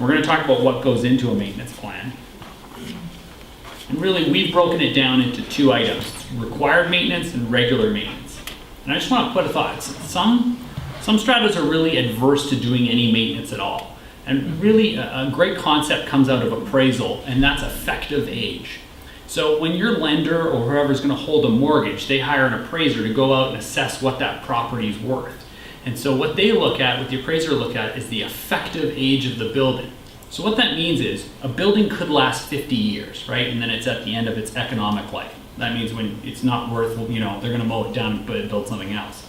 We're going to talk about what goes into a maintenance plan. And really, we've broken it down into two items: required maintenance and regular maintenance. And I just want to put a thought. Some stratas are really adverse to doing any maintenance at all. And really, a great concept comes out of appraisal, and that's effective age. So when your lender or whoever's going to hold a mortgage, they hire an appraiser to go out and assess what that property is worth. And so what they look at, what the appraiser look at, is the effective age of the building. So what that means is a building could last 50 years, right? And then it's at the end of its economic life. That means when it's not worth, they're going to mow it down and build something else.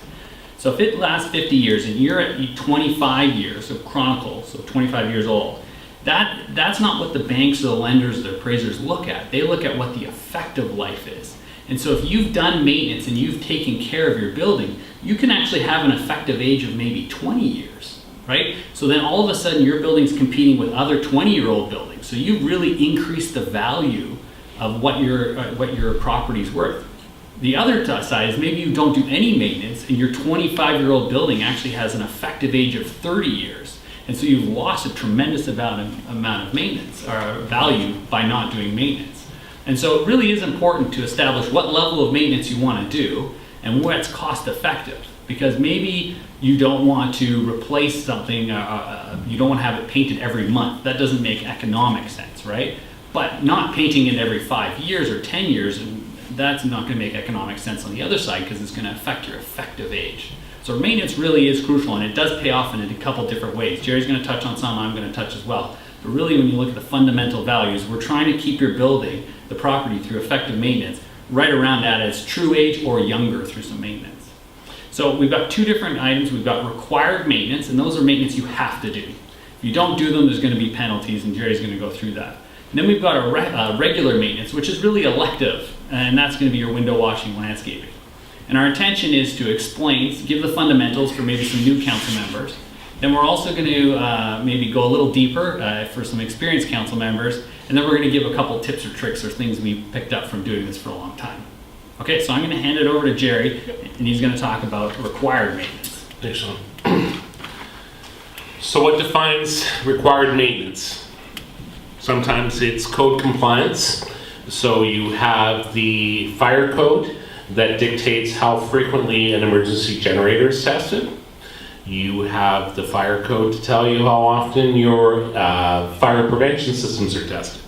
So if it lasts 50 years and you're at 25 years of chronicle, so 25 years old, that's not what the banks or the lenders or the appraisers look at. They look at what the effective life is. And so if you've done maintenance and you've taken care of your building, you can actually have an effective age of maybe 20 years, right? So then all of a sudden your building's competing with other 20-year-old buildings. So you've really increased the value of what your property's worth. The other side is maybe you don't do any maintenance and your 25-year-old building actually has an effective age of 30 years. And so you've lost a tremendous amount of maintenance or value by not doing maintenance. And so it really is important to establish what level of maintenance you want to do and what's cost effective. Because maybe you don't want to replace something, you don't want to have it painted every month. That doesn't make economic sense, right? But not painting it every 5 years or 10 years, that's not going to make economic sense on the other side because it's going to affect your effective age. So maintenance really is crucial, and it does pay off in a couple different ways. Jerry's going to touch on some, I'm going to touch as well. But really, when you look at the fundamental values, we're trying to keep your building, the property, through effective maintenance, right around that as true age or younger through some maintenance. So we've got two different items. We've got required maintenance, and those are maintenance you have to do. If you don't do them, there's going to be penalties, and Jerry's going to go through that. And then we've got a regular maintenance, which is really elective, and that's going to be your window washing, landscaping. And our intention is to explain, give the fundamentals for maybe some new council members. Then we're also going to maybe go a little deeper for some experienced council members, and then we're going to give a couple tips or tricks or things we picked up from doing this for a long time. Okay, so I'm going to hand it over to Jerry, and he's going to talk about required maintenance. Thanks, Sean. So what defines required maintenance? Sometimes it's code compliance. So you have the fire code that dictates how frequently an emergency generator is tested. You have the fire code to tell you how often your fire prevention systems are tested.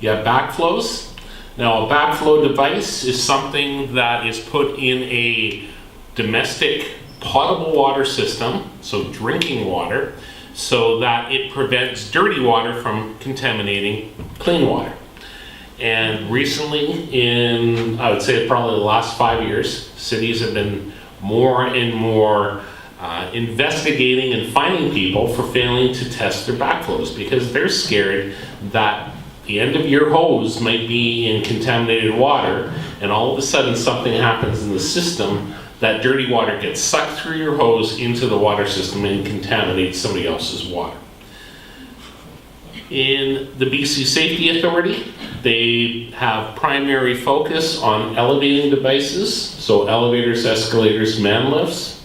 You have backflows. Now, a backflow device is something that is put in a domestic potable water system, so drinking water, so that it prevents dirty water from contaminating clean water. And recently, I would say probably the last 5 years, cities have been more and more investigating and finding people for failing to test their backflows because they're scared that the end of your hose might be in contaminated water, and all of a sudden something happens in the system, that dirty water gets sucked through your hose into the water system and contaminates somebody else's water. In the BC Safety Authority, they have primary focus on elevating devices, so elevators, escalators, man lifts.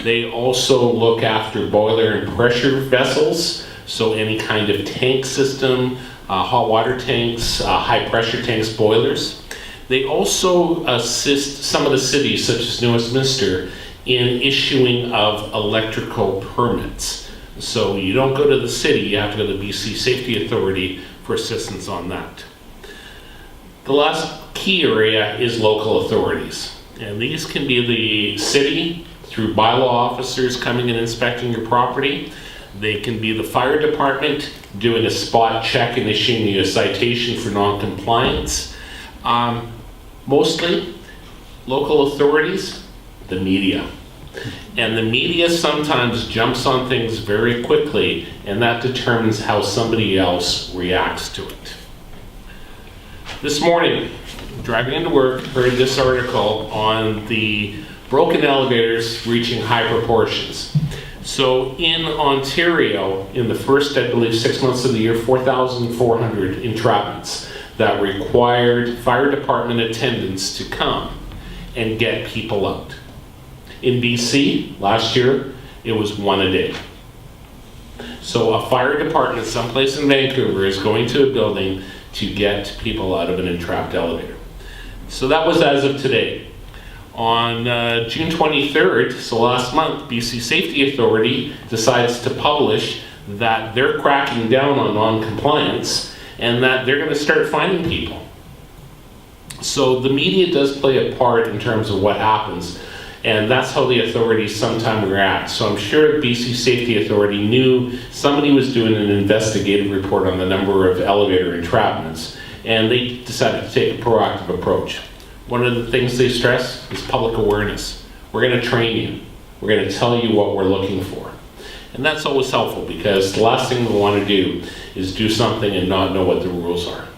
They also look after boiler and pressure vessels, so any kind of tank system, hot water tanks, high pressure tanks, boilers. They also assist some of the cities, such as New Westminster, in issuing of electrical permits. So you don't go to the city, you have to go to the BC Safety Authority for assistance on that. The last key area is local authorities. And these can be the city through bylaw officers coming and inspecting your property. They can be the fire department doing a spot check and issuing you a citation for non-compliance. Mostly local authorities, the media. And the media sometimes jumps on things very quickly, and that determines how somebody else reacts to it. This morning, driving into work, heard this article on the broken elevators reaching high proportions. So in Ontario, in the first, I believe, 6 months of the year, 4,400 entrapments that required fire department attendants to come and get people out. In BC, last year, it was one a day. So a fire department someplace in Vancouver is going to a building to get people out of an entrapped elevator. So that was as of today. On June 23rd, so last month, BC Safety Authority decides to publish that they're cracking down on non-compliance and that they're going to start finding people. So the media does play a part in terms of what happens, and that's how the authorities sometimes react. So I'm sure BC Safety Authority knew somebody was doing an investigative report on the number of elevator entrapments, and they decided to take a proactive approach. One of the things they stress is public awareness. We're going to train you. We're going to tell you what we're looking for. And that's always helpful, because the last thing we want to do is do something and not know what the rules are.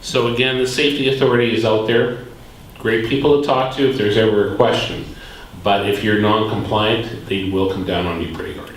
So again, the safety authority is out there. Great people to talk to if there's ever a question. But if you're non-compliant, they will come down on you pretty hard.